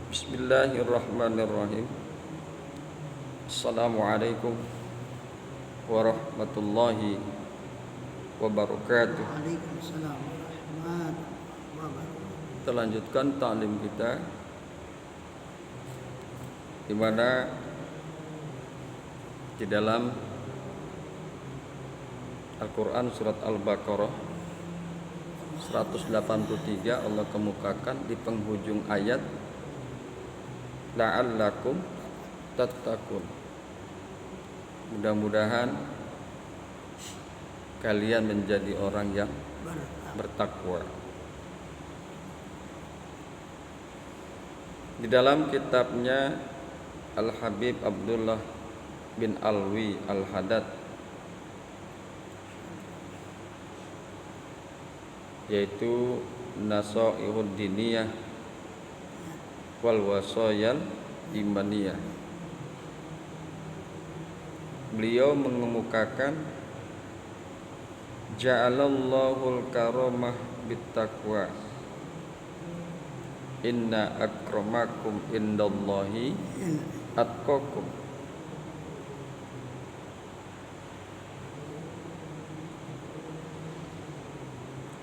Bismillahirrahmanirrahim. Assalamualaikum warahmatullahi wabarakatuh. Waalaikumsalam warahmatullahi wabarakatuh. Kita lanjutkan ta'lim kita, di mana di dalam Al-Quran surat Al-Baqarah 183 Allah kemukakan di penghujung ayat la'allakum tattaqun. Mudah-mudahan kalian menjadi orang yang bertakwa. Di dalam kitabnya Al-Habib Abdullah bin Alwi Al-Haddad, yaitu Nasaihud Diniyah wal Wasayal Imaniyah, beliau mengemukakan ja'alallahul karamah bittaqwa inna akramakum indallahi atqakum.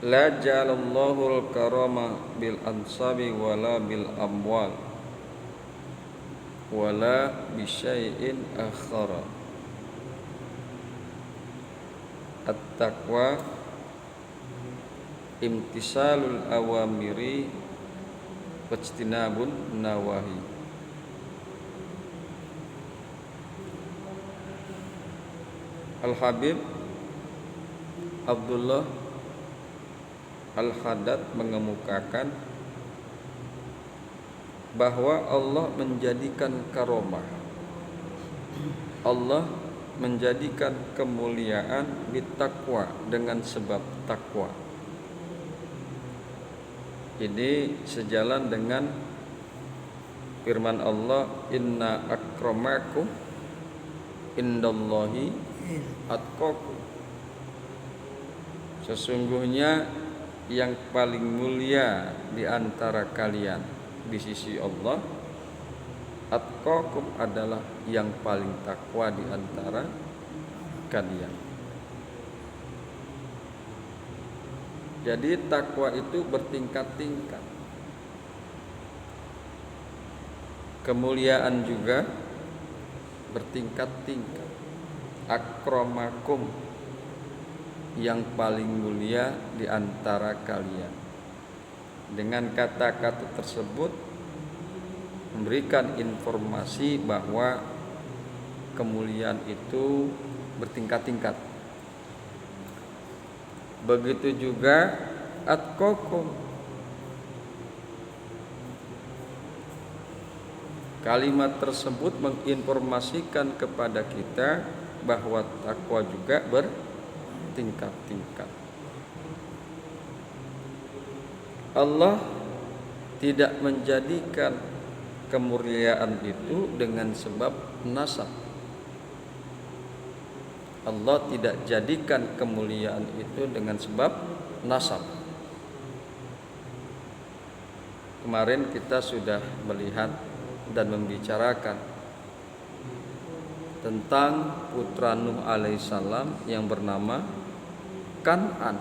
La ja'alallahul karama bil ansabi wala bil amwal wala bisyai'in akhara. At-taqwa imtisalul awamiri wajtinabun nawahi. Al-Habib Abdullah Al-Haddad mengemukakan bahwa Allah menjadikan karomah, Allah menjadikan kemuliaan bittaqwa dengan sebab takwa. Ini sejalan dengan firman Allah, inna akramakum indallahi atqakum. Sesungguhnya yang paling mulia di antara kalian di sisi Allah, atqakum adalah yang paling takwa di antara kalian. Jadi takwa itu bertingkat-tingkat. Kemuliaan juga bertingkat-tingkat. Akramakum, yang paling mulia di antara kalian. Dengan kata-kata tersebut memberikan informasi bahwa kemuliaan itu bertingkat-tingkat. Begitu juga atqakum. Kalimat tersebut menginformasikan kepada kita bahwa takwa juga bertingkat-tingkat. Allah tidak menjadikan kemuliaan itu dengan sebab nasab. Allah tidak jadikan kemuliaan itu dengan sebab nasab. Kemarin kita sudah melihat dan membicarakan tentang putra Nuh alaihissalam yang bernama Kan'an,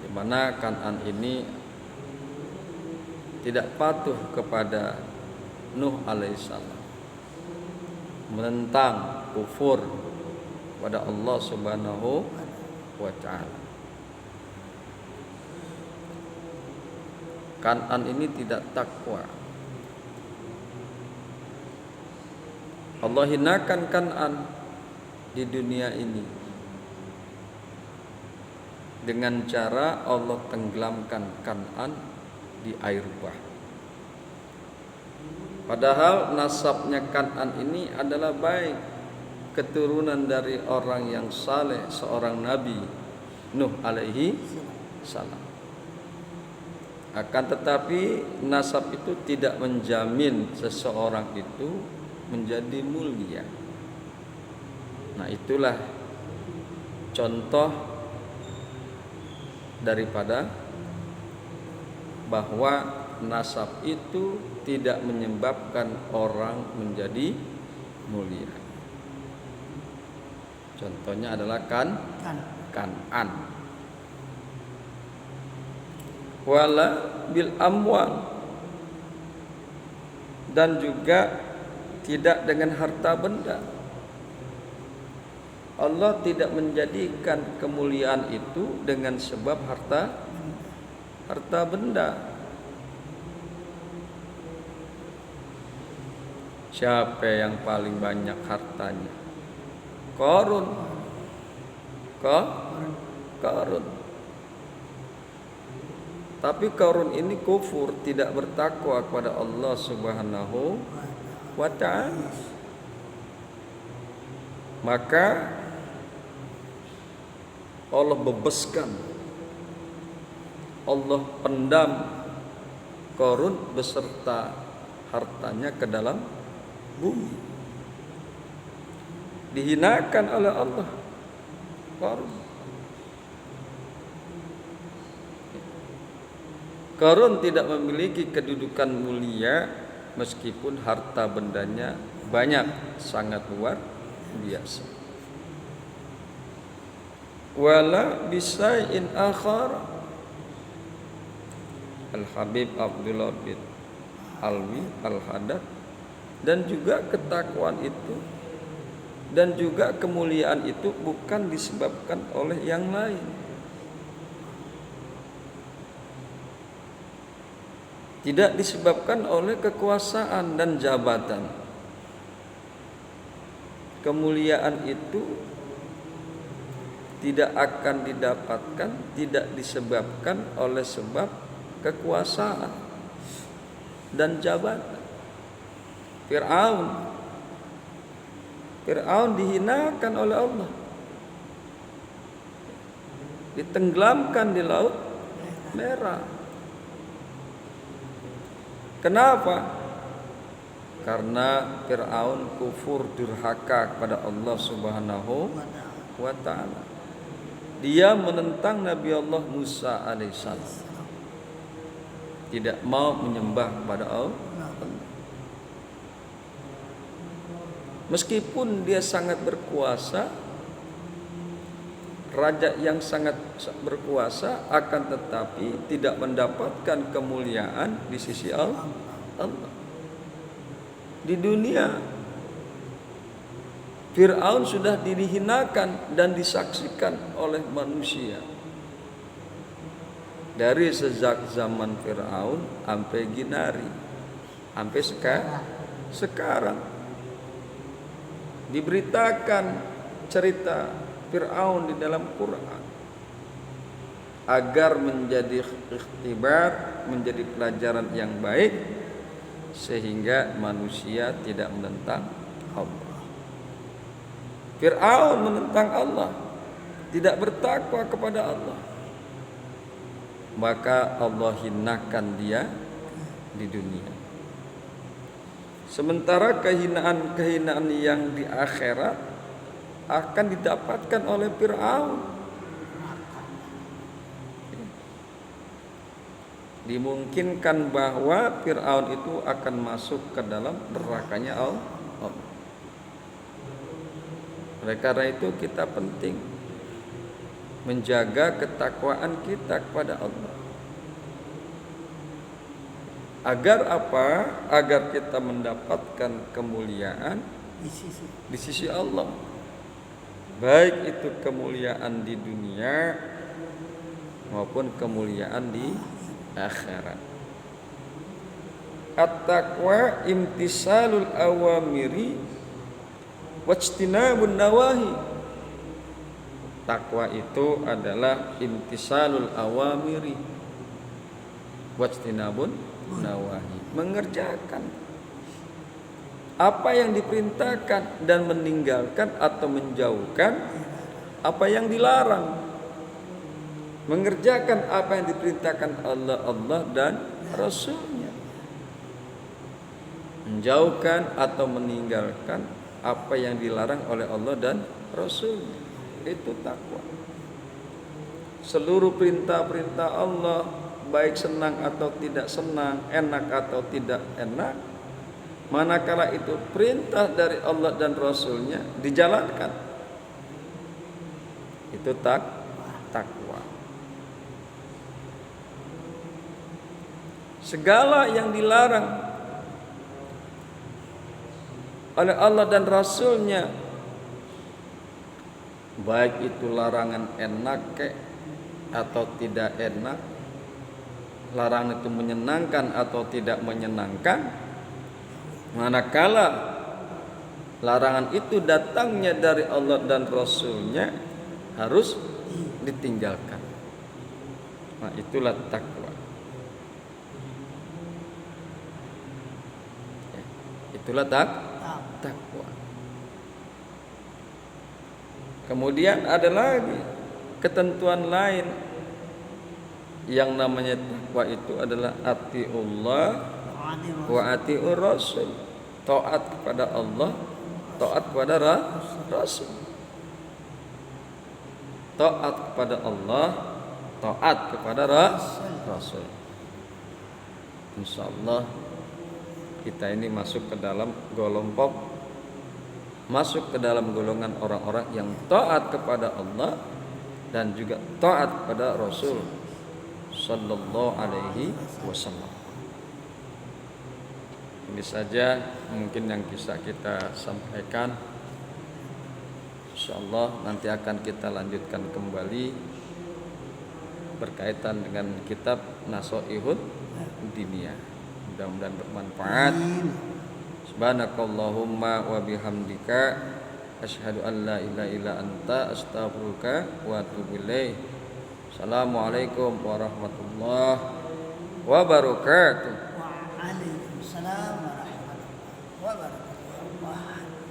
di mana Kan'an ini tidak patuh kepada Nuh alaihissalam, menentang, kufur pada Allah subhanahu wa ta'ala. Kan'an ini tidak takwa. Allah hinakan Kan'an di dunia ini dengan cara Allah tenggelamkan Kan'an di air bah. Padahal nasabnya Kan'an ini adalah baik, keturunan dari orang yang saleh, seorang nabi Nuh alaihi salam. Akan tetapi nasab itu tidak menjamin seseorang itu menjadi mulia. Nah, itulah contoh daripada bahwa nasab itu tidak menyebabkan orang menjadi mulia. Contohnya adalah Kan'an. Wala bil amwal, dan juga tidak dengan harta benda. Allah tidak menjadikan kemuliaan itu dengan sebab harta benda. Siapa yang paling banyak hartanya? Qarun. Tapi Qarun ini kufur, tidak bertakwa kepada Allah Subhanahu wa ta'ala. Maka Allah bebaskan, Allah pendam Qarun beserta hartanya ke dalam bumi. Dihinakan oleh Allah Qarun tidak memiliki kedudukan mulia meskipun harta bendanya banyak, sangat luar biasa. Wala bisai'in akhar. Al-Habib Abdullah bin Alwi Al-Haddad. Dan juga ketakwaan itu dan juga kemuliaan itu bukan disebabkan oleh yang lain. Tidak disebabkan oleh kekuasaan dan jabatan. Kemuliaan itu tidak akan didapatkan, tidak disebabkan oleh sebab kekuasaan dan jabatan. Fir'aun dihinakan oleh Allah, ditenggelamkan di Laut Merah. Kenapa? Karena Fir'aun kufur durhaka kepada Allah Subhanahu wa ta'ala. Dia menentang Nabi Allah Musa alaihissalam, tidak mau menyembah kepada Allah. Meskipun dia sangat berkuasa, raja yang sangat berkuasa, akan tetapi tidak mendapatkan kemuliaan di sisi Allah. Di dunia Fir'aun sudah dihinakan dan disaksikan oleh manusia dari sejak zaman Fir'aun sampai Ginari, sampai sekarang. Diberitakan cerita Fir'aun di dalam Quran agar menjadi ikhtibar, menjadi pelajaran yang baik, sehingga manusia tidak menentang Allah. Fir'aun menentang Allah, tidak bertakwa kepada Allah, maka Allah hinakan dia di dunia. Sementara kehinaan yang di akhirat akan didapatkan oleh Fir'aun. Dimungkinkan bahwa Fir'aun itu akan masuk ke dalam nerakanya Allah. Oleh karena itu kita penting menjaga ketakwaan kita kepada Allah. Agar apa? Agar kita mendapatkan kemuliaan di sisi Allah. Baik itu kemuliaan di dunia maupun kemuliaan di akhirat. At-taqwa imtisalul awamiri wajtinabun nawahi. Takwa itu adalah imtisalul awamiri wajtinabun nawahi, mengerjakan apa yang diperintahkan dan meninggalkan atau menjauhkan apa yang dilarang. Mengerjakan apa yang diperintahkan Allah dan Rasulnya, menjauhkan atau meninggalkan apa yang dilarang oleh Allah dan Rasulnya. Itu takwa. Seluruh perintah-perintah Allah baik senang atau tidak senang, enak atau tidak enak, manakala itu perintah dari Allah dan Rasulnya dijalankan, itu takwa. Segala yang dilarang oleh Allah dan Rasulnya, baik itu larangan enak atau tidak enak, larangan itu menyenangkan atau tidak menyenangkan, manakala larangan itu datangnya dari Allah dan Rasulnya, harus ditinggalkan. Nah, itulah takwa. Itulah takwa. Kemudian ada lagi ketentuan lain yang namanya takwa itu adalah atiullah wa atiur rasul. Taat kepada Allah, taat kepada Rasul. Taat kepada Allah, taat kepada Rasul. Insyaallah kita ini masuk ke dalam golongan orang-orang yang taat kepada Allah dan juga taat kepada Rasul sallallahu alaihi wasallam. Ini saja mungkin yang bisa kita sampaikan. Insyaallah nanti akan kita lanjutkan kembali berkaitan dengan kitab Nasoihud Diniyah. Mudah-mudahan bermanfaat. Subhanakallahumma wa bihamdika asyhadu an la ilaha illa anta astaghfiruka wa atubu ilaik. Assalamualaikum warahmatullahi wabarakatuh. Waalaikumsalam warahmatullahi wabarakatuh.